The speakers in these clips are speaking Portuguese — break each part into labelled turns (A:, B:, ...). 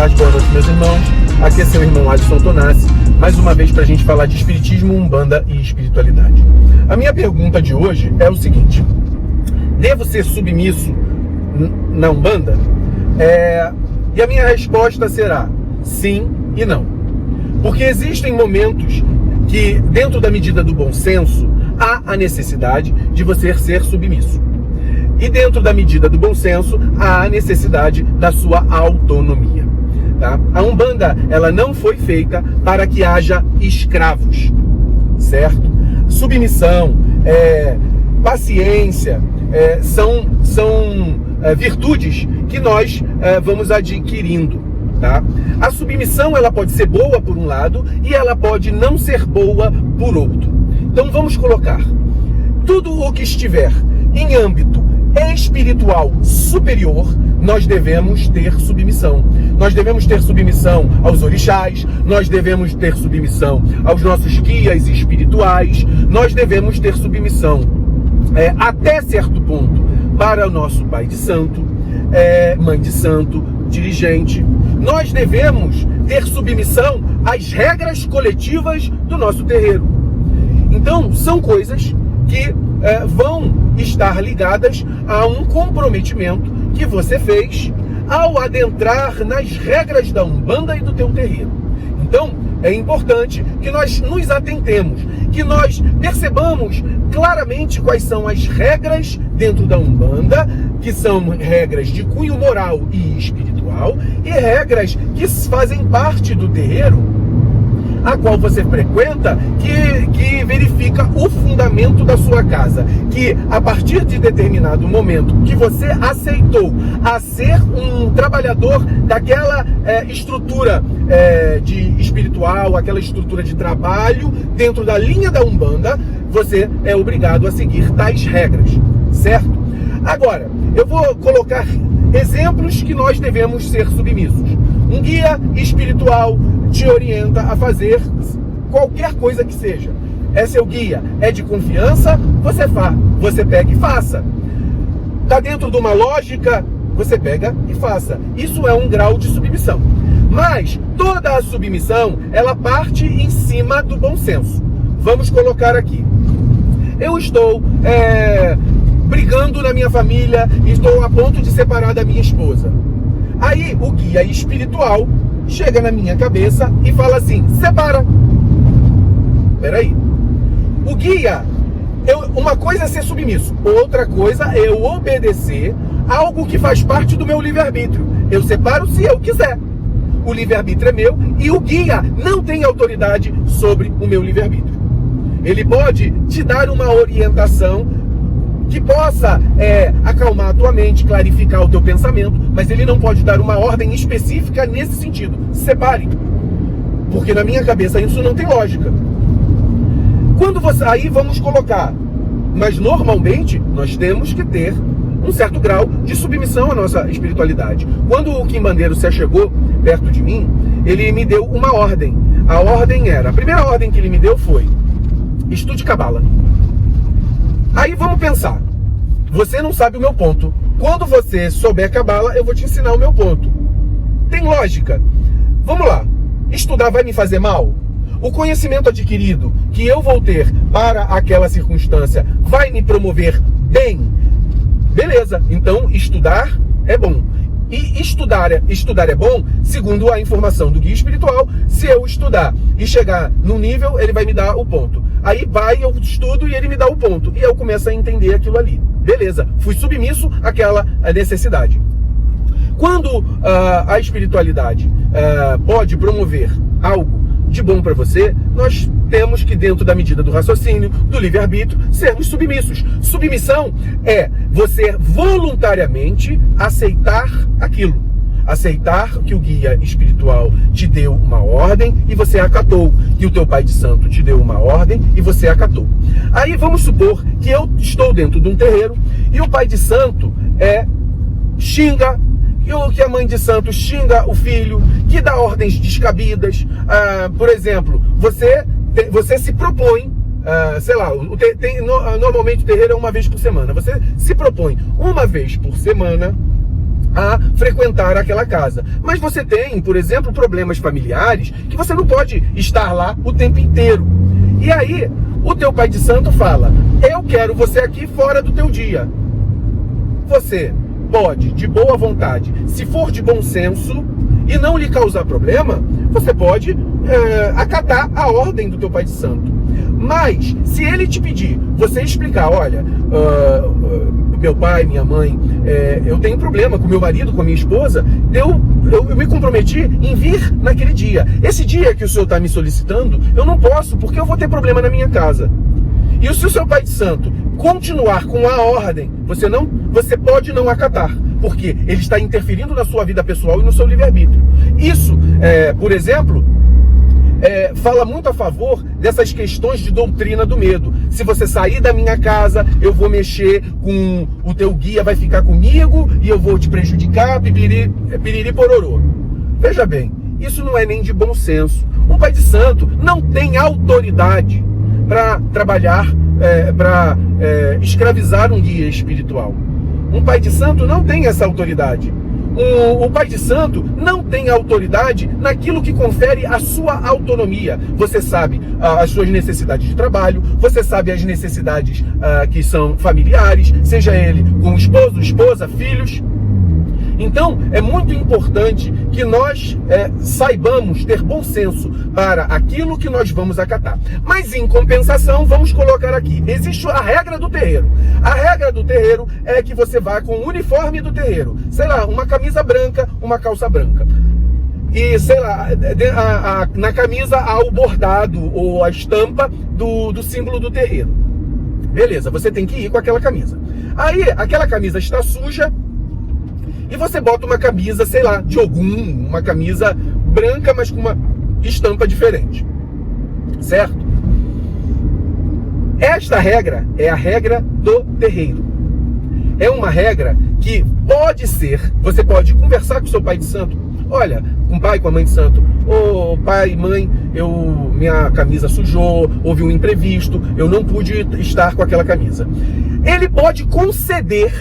A: tarde, boa noite, meus irmãos. Aqui é seu irmão Adson Tonassi, mais uma vez para a gente falar de espiritismo, umbanda e espiritualidade. A minha pergunta de hoje é o seguinte: devo ser submisso na umbanda? E a minha resposta será sim e não. Porque existem momentos que, dentro da medida do bom senso, há a necessidade de você ser submisso. E dentro da medida do bom senso, há a necessidade da sua autonomia. Tá? A Umbanda, ela não foi feita para que haja escravos, certo? Submissão, paciência, são virtudes que nós vamos adquirindo. Tá? A submissão, ela pode ser boa por um lado e ela pode não ser boa por outro. Então vamos colocar tudo o que estiver em âmbito espiritual superior, nós devemos ter submissão. Nós devemos ter submissão aos orixás, nós devemos ter submissão aos nossos guias espirituais, nós devemos ter submissão até certo ponto para o nosso pai de santo, mãe de santo, dirigente. Nós devemos ter submissão às regras coletivas do nosso terreiro. Então, são coisas que vão estar ligadas a um comprometimento que você fez ao adentrar nas regras da Umbanda e do teu terreiro. Então, é importante que nós nos atentemos, que nós percebamos claramente quais são as regras dentro da Umbanda, que são regras de cunho moral e espiritual, e regras que fazem parte do terreiro a qual você frequenta, que verifica o fundamento da sua casa, que a partir de determinado momento que você aceitou a ser um trabalhador daquela estrutura de espiritual, aquela estrutura de trabalho dentro da linha da Umbanda, você é obrigado a seguir tais regras, certo? Agora, eu vou colocar exemplos que nós devemos ser submissos. Um guia espiritual te orienta a fazer qualquer coisa que seja. É seu guia, é de confiança, você pega e faça. Está dentro de uma lógica, você pega e faça. Isso é um grau de submissão. Mas toda a submissão, ela parte em cima do bom senso. Vamos colocar aqui. Eu estou brigando na minha família, estou a ponto de separar da minha esposa. Aí o guia espiritual chega na minha cabeça e fala assim: separa. Peraí. O guia, uma coisa é ser submisso, outra coisa é eu obedecer algo que faz parte do meu livre-arbítrio. Eu separo se eu quiser. O livre-arbítrio é meu e o guia não tem autoridade sobre o meu livre-arbítrio. Ele pode te dar uma orientação que possa acalmar a tua mente, clarificar o teu pensamento, mas ele não pode dar uma ordem específica nesse sentido. Separe. Porque na minha cabeça isso não tem lógica. Aí vamos colocar, mas normalmente nós temos que ter um certo grau de submissão à nossa espiritualidade. Quando o quimbandeiro se achegou perto de mim, ele me deu uma ordem. A primeira ordem que ele me deu foi: estude Cabala. Aí vamos pensar, você não sabe o meu ponto. Quando você souber Cabala, eu vou te ensinar o meu ponto. Tem lógica? Vamos lá. Estudar vai me fazer mal? O conhecimento adquirido que eu vou ter para aquela circunstância vai me promover bem? Beleza, então estudar é bom. E estudar é bom, segundo a informação do guia espiritual. Se eu estudar e chegar no nível, ele vai me dar o ponto. Aí eu estudo e ele me dá o ponto. E eu começo a entender aquilo ali. Beleza, fui submisso àquela necessidade. Quando a espiritualidade pode promover algo de bom para você, nós temos que, dentro da medida do raciocínio, do livre-arbítrio, sermos submissos. Submissão é você voluntariamente aceitar aquilo. Aceitar que o guia espiritual te deu uma ordem e você acatou. Que o teu pai de santo te deu uma ordem e você acatou. Aí vamos supor que eu estou dentro de um terreiro e o pai de santo xinga, que a mãe de santo xinga o filho, que dá ordens descabidas. Por exemplo, você se propõe, sei lá, normalmente o terreiro é uma vez por semana. Você se propõe uma vez por semana a frequentar aquela casa. Mas você tem, por exemplo, problemas familiares que você não pode estar lá o tempo inteiro. E aí, o teu pai de santo fala: eu quero você aqui fora do teu dia. Você pode, de boa vontade, se for de bom senso e não lhe causar problema, você pode acatar a ordem do teu pai de santo. Mas, se ele te pedir, você explicar: olha, meu pai, minha mãe, eu tenho problema com meu marido, com a minha esposa, eu me comprometi em vir naquele dia. Esse dia que o senhor está me solicitando, eu não posso, porque eu vou ter problema na minha casa. E se o seu pai de santo continuar com a ordem, você pode não acatar, porque ele está interferindo na sua vida pessoal e no seu livre-arbítrio. Isso, por exemplo, fala muito a favor dessas questões de doutrina do medo. Se você sair da minha casa, eu vou mexer com o teu guia, vai ficar comigo e eu vou te prejudicar, piriri pororô. Veja bem, isso não é nem de bom senso. Um pai de santo não tem autoridade para trabalhar, para escravizar um guia espiritual. Um pai de santo não tem essa autoridade. O pai de santo não tem autoridade naquilo que confere a sua autonomia. Você sabe as suas necessidades de trabalho, você sabe as necessidades que são familiares, seja ele com esposo, esposa, filhos. Então, é muito importante que nós saibamos ter bom senso para aquilo que nós vamos acatar. Mas, em compensação, vamos colocar aqui, existe a regra do terreiro. A regra do terreiro é que você vá com o uniforme do terreiro. Sei lá, uma camisa branca, uma calça branca. E, sei lá, na camisa há o bordado ou a estampa do símbolo do terreiro. Beleza, você tem que ir com aquela camisa. Aí, aquela camisa está suja, e você bota uma camisa, sei lá, de Ogum, uma camisa branca, mas com uma estampa diferente. Certo? Esta regra é a regra do terreiro. É uma regra que pode ser, você pode conversar com o seu pai de santo. Olha, com o pai, com a mãe de santo. Ô pai, mãe, minha camisa sujou, houve um imprevisto, eu não pude estar com aquela camisa. Ele pode conceder,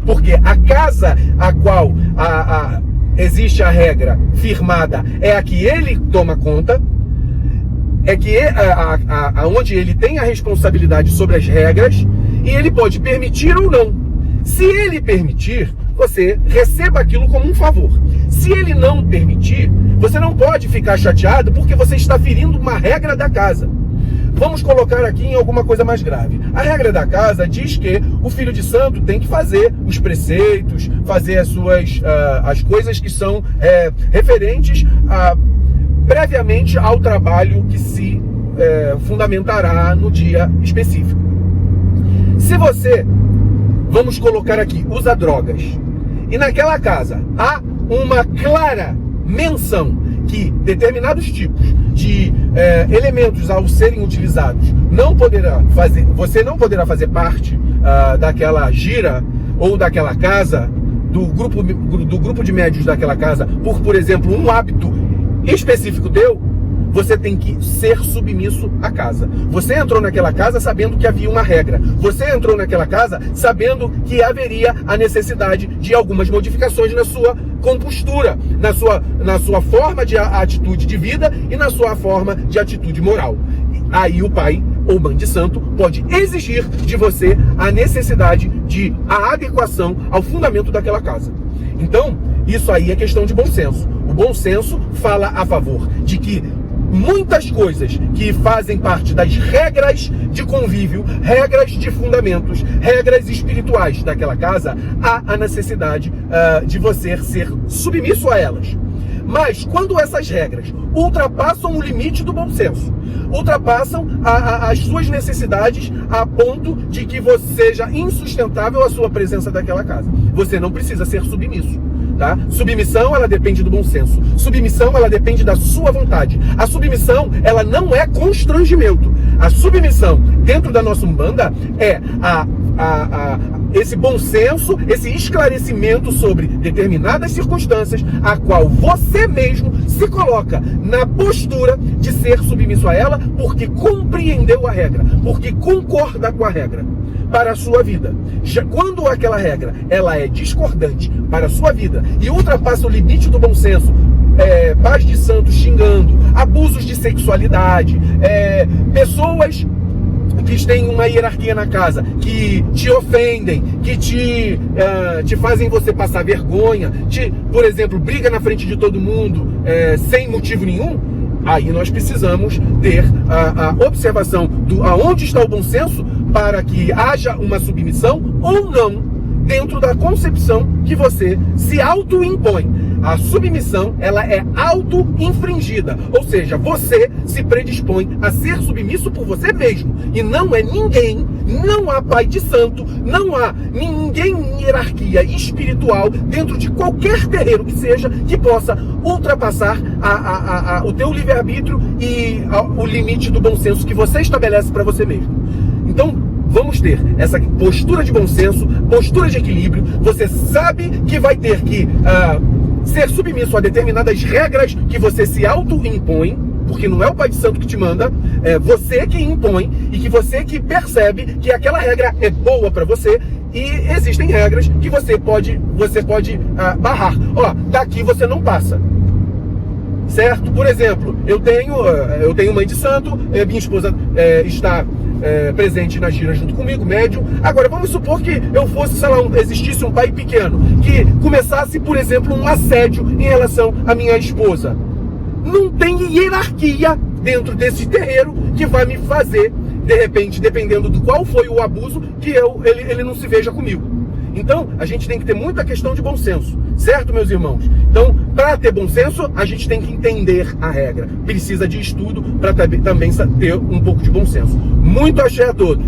A: porque a casa a qual existe a regra firmada é a que ele toma conta, é que onde ele tem a responsabilidade sobre as regras, e ele pode permitir ou não. Se ele permitir, você receba aquilo como um favor. Se ele não permitir, você não pode ficar chateado porque você está ferindo uma regra da casa. Vamos colocar aqui em alguma coisa mais grave. A regra da casa diz que o filho de santo tem que fazer os preceitos, fazer as coisas que são referentes previamente ao trabalho que se fundamentará no dia específico. Se você, vamos colocar aqui, usa drogas, e naquela casa há uma clara menção que determinados tipos de elementos ao serem utilizados você não poderá fazer parte daquela gira ou daquela casa, do grupo de médios daquela casa, por exemplo, um hábito específico teu, você tem que ser submisso à casa. Você entrou naquela casa sabendo que havia uma regra. Você entrou naquela casa sabendo que haveria a necessidade de algumas modificações na sua compostura, na sua forma de atitude de vida e na sua forma de atitude moral. Aí o pai ou mãe de santo pode exigir de você a necessidade de a adequação ao fundamento daquela casa. Então, isso aí é questão de bom senso. O bom senso fala a favor de que muitas coisas que fazem parte das regras de convívio, regras de fundamentos, regras espirituais daquela casa, há a necessidade de você ser submisso a elas. Mas quando essas regras ultrapassam o limite do bom senso, ultrapassam as suas necessidades a ponto de que seja insustentável a sua presença daquela casa, você não precisa ser submisso. Tá? Submissão, ela depende do bom senso. Submissão, ela depende da sua vontade. A submissão, ela não é constrangimento. A submissão, dentro da nossa Umbanda, é a esse bom senso, esse esclarecimento sobre determinadas circunstâncias, a qual você mesmo se coloca na postura de ser submisso a ela, porque compreendeu a regra, porque concorda com a regra para a sua vida. Quando aquela regra ela é discordante para a sua vida e ultrapassa o limite do bom senso, pais de santos xingando, abusos de sexualidade, pessoas que têm uma hierarquia na casa, que te ofendem, que te fazem você passar vergonha, por exemplo, briga na frente de todo mundo sem motivo nenhum, aí nós precisamos ter a observação do aonde está o bom senso para que haja uma submissão ou não dentro da concepção que você se auto-impõe. A submissão, ela é auto-infringida, ou seja, você se predispõe a ser submisso por você mesmo, e não é ninguém, não há pai de santo, não há ninguém em hierarquia espiritual dentro de qualquer terreiro que seja, que possa ultrapassar o teu livre-arbítrio e o limite do bom senso que você estabelece para você mesmo. Então, vamos ter essa postura de bom senso, postura de equilíbrio. Você sabe que vai ter que ser submisso a determinadas regras que você se auto-impõe, porque não é o Pai de Santo que te manda, é você que impõe e que você que percebe que aquela regra é boa para você, e existem regras que você pode barrar. Ó, daqui você não passa. Certo? Por exemplo, eu tenho mãe de santo, minha esposa está presente na gira junto comigo, médium. Agora, vamos supor que eu fosse, sei lá, existisse um pai pequeno que começasse, por exemplo, um assédio em relação à minha esposa. Não tem hierarquia dentro desse terreiro que vai me fazer, de repente, dependendo do qual foi o abuso, que ele não se veja comigo. Então, a gente tem que ter muita questão de bom senso, certo, meus irmãos? Então, para ter bom senso, a gente tem que entender a regra. Precisa de estudo para também ter um pouco de bom senso. Muito axé a todos!